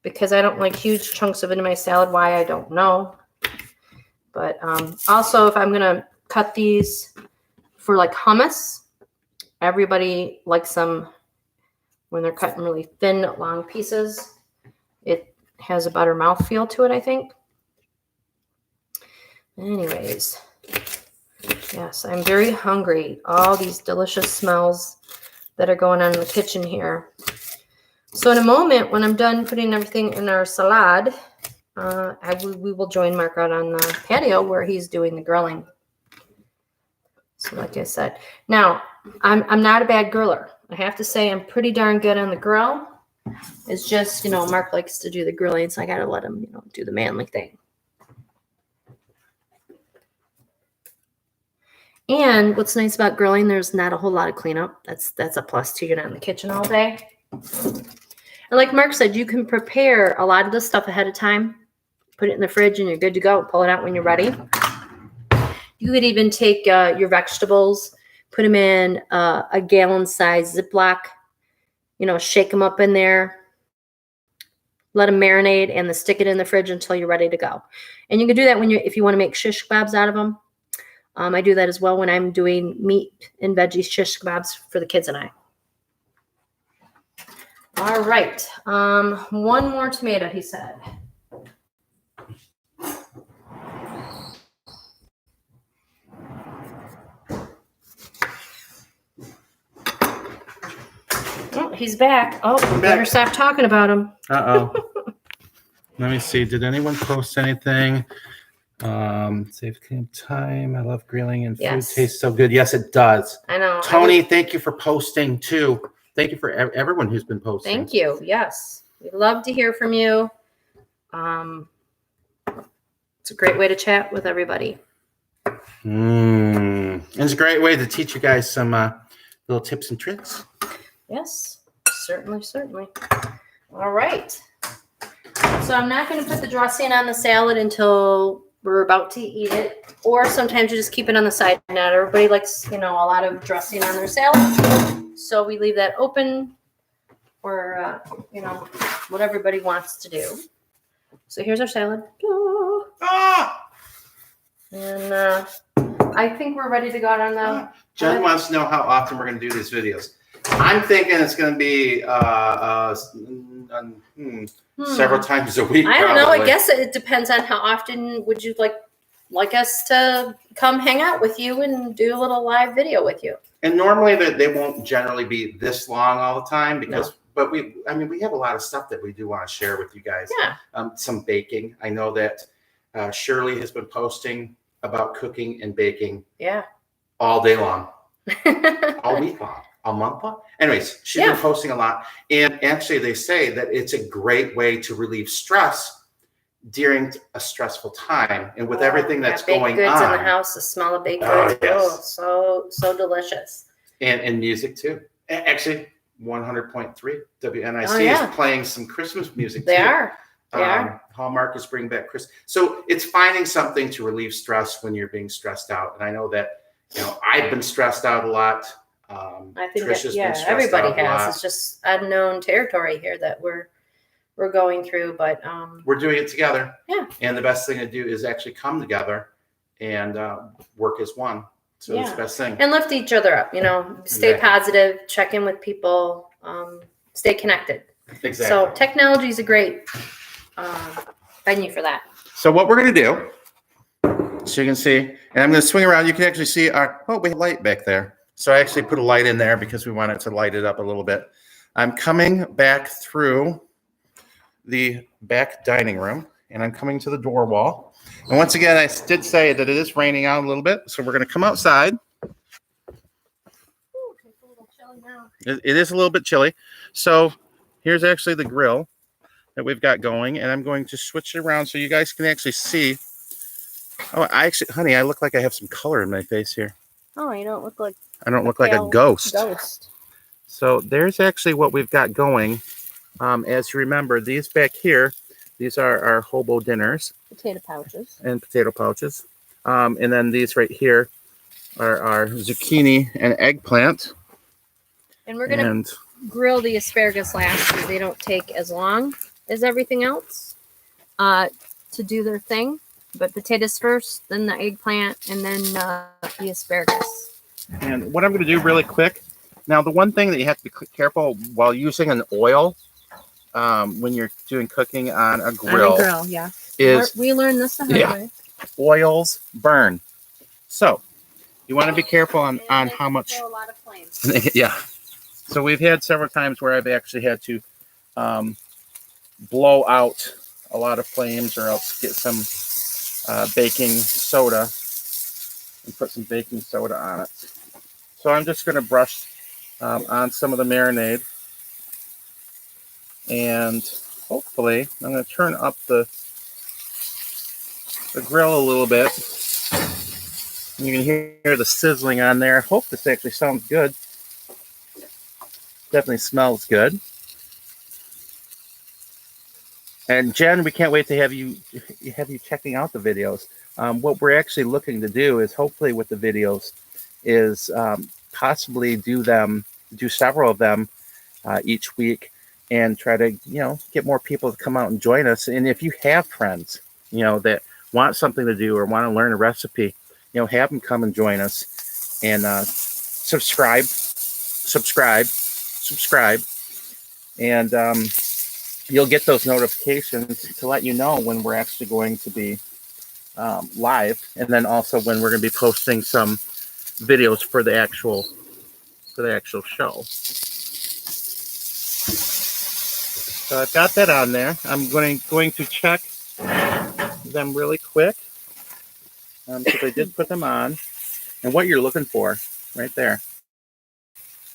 because I don't like huge chunks of it in my salad. Why, I don't know. But also, if I'm going to cut these for like hummus, everybody likes them when they're cut in really thin, long pieces. It has a better mouthfeel to it, I think. Anyways, yes, I'm very hungry. All these delicious smells that are going on in the kitchen here. So in a moment, when I'm done putting everything in our salad, we will join Mark out on the patio where he's doing the grilling. So like I said, now I'm not a bad griller. I have to say I'm pretty darn good on the grill. It's just, Mark likes to do the grilling, so I got to let him, do the manly thing. And what's nice about grilling, there's not a whole lot of cleanup. That's a plus too. You're not in the kitchen all day. And like Mark said, you can prepare a lot of this stuff ahead of time. Put it in the fridge and you're good to go. Pull it out when you're ready. You could even take your vegetables, put them in a gallon-sized Ziploc, shake them up in there, let them marinate, and then stick it in the fridge until you're ready to go. And you can do that if you want to make shish kebabs out of them. I do that as well when I'm doing meat and veggie shish kebabs for the kids and I. All right. One more tomato, he said. Oh, he's back. Oh, better stop talking about him. Uh-oh. Let me see. Did anyone post anything? Save time. I love grilling and food tastes so good. Yes, it does. I know. Tony, thank you for posting too. Thank you for everyone who's been posting. Thank you. Yes. We'd love to hear from you. It's a great way to chat with everybody. It's a great way to teach you guys some little tips and tricks. Yes, certainly. All right. So I'm not going to put the dressing on the salad until we're about to eat it. Or sometimes you just keep it on the side. Not everybody likes, a lot of dressing on their salad. So we leave that open for, what everybody wants to do. So here's our salad. And I think we're ready to go out on the... Jen wants to know how often we're going to do these videos. I'm thinking it's going to be several times a week. I don't know. I guess it depends on how often would you like us to come hang out with you and do a little live video with you. And normally they won't generally be this long all the time because, but we have a lot of stuff that we do want to share with you guys. Yeah. Some baking. I know that Shirley has been posting about cooking and baking. Yeah. All day long, all week long. A month long. Anyways, she's been posting a lot. And actually, they say that it's a great way to relieve stress during a stressful time. And with everything that's going goods on. In the house, the smell of baked goods. Yes. Oh, so delicious. And music, too. Actually, 100.3 WNIC is playing some Christmas music, They too. They are. Hallmark is bringing back Christmas. So it's finding something to relieve stress when you're being stressed out. And I know that, I've been stressed out a lot. I think Trisha's that, everybody has. It's just unknown territory here that we're going through, but we're doing it together. Yeah. And the best thing to do is actually come together and work as one. So it's the best thing. And lift each other up, stay positive, check in with people, stay connected. Exactly. So technology is a great venue for that. So what we're going to do, So you can see, and I'm going to swing around. You can actually see our, oh, we have light back there. So I actually put a light in there because we wanted to light it up a little bit. I'm coming back through the back dining room, and I'm coming to the door wall. And once again, I did say that it is raining out a little bit, so we're going to come outside. It's a little chilly now. It is a little bit chilly. So here's actually the grill that we've got going, and I'm going to switch it around so you guys can actually see. Oh, honey, I look like I have some color in my face here. Oh, you don't look like I don't look like a ghost. Ghost. So there's actually what we've got going. As you remember, these back here, these are our hobo dinners. Potato pouches. And potato pouches. And then these right here are our zucchini and eggplant. And we're going to grill the asparagus last because they don't take as long as everything else to do their thing. But potatoes first, then the eggplant, and then the asparagus. And what I'm going to do really quick, now the one thing that you have to be careful while using an oil when you're doing cooking on a grill, Yeah. is we learned this the hard way. Oils burn. So you want to be careful on how much. A lot of flames. Yeah. So we've had several times where I've actually had to blow out a lot of flames, or else get some baking soda and put some baking soda on it. So I'm just going to brush on some of the marinade, and hopefully I'm going to turn up the grill a little bit. You can hear the sizzling on there. Hope this actually sounds good. Definitely smells good. And Jen, we can't wait to have you checking out the videos. What we're actually looking to do is, hopefully with the videos, is possibly do several of them each week, and try to get more people to come out and join us. And if you have friends that want something to do or want to learn a recipe, have them come and join us, and subscribe, and you'll get those notifications to let you know when we're actually going to be live, and then also when we're going to be posting some videos for the actual show. So I've got that on there. I'm going to check them really quick, because I did put them on. And what you're looking for right there.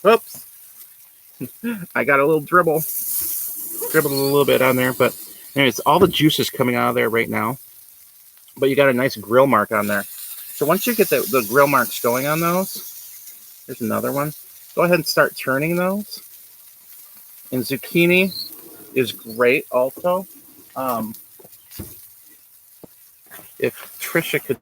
Oops. I got a little dribbled a little bit on there, but anyways, all the juice is coming out of there right now. But you got a nice grill mark on there. So once you get the grill marks going on those, there's another one. Go ahead and start turning those. And zucchini is great also. If Trisha could